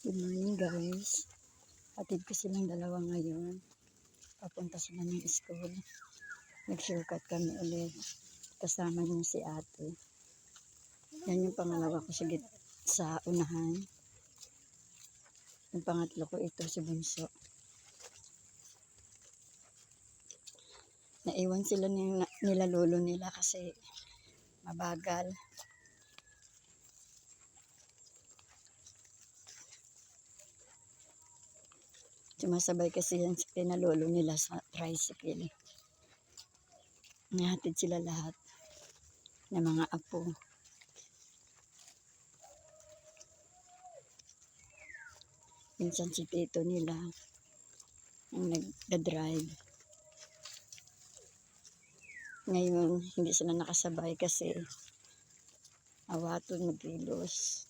Good morning guys. Hatid ko silang dalawa ngayon. Papunta sila ng school. Nag-shortcut kami ulit. Kasama niyo si ate. Yan yung pangalawa ko sa unahan. Yung pangatlo ko ito si Bunso. Naiwan sila nila lolo nila kasi mabagal. Sumasabay kasi yan sa pinalolo nila sa tricycle. Nahatid sila lahat ng mga apo. Minsan si tito nila ang nagda-drive. Ngayon, hindi sila nakasabay kasi awaton magkilos.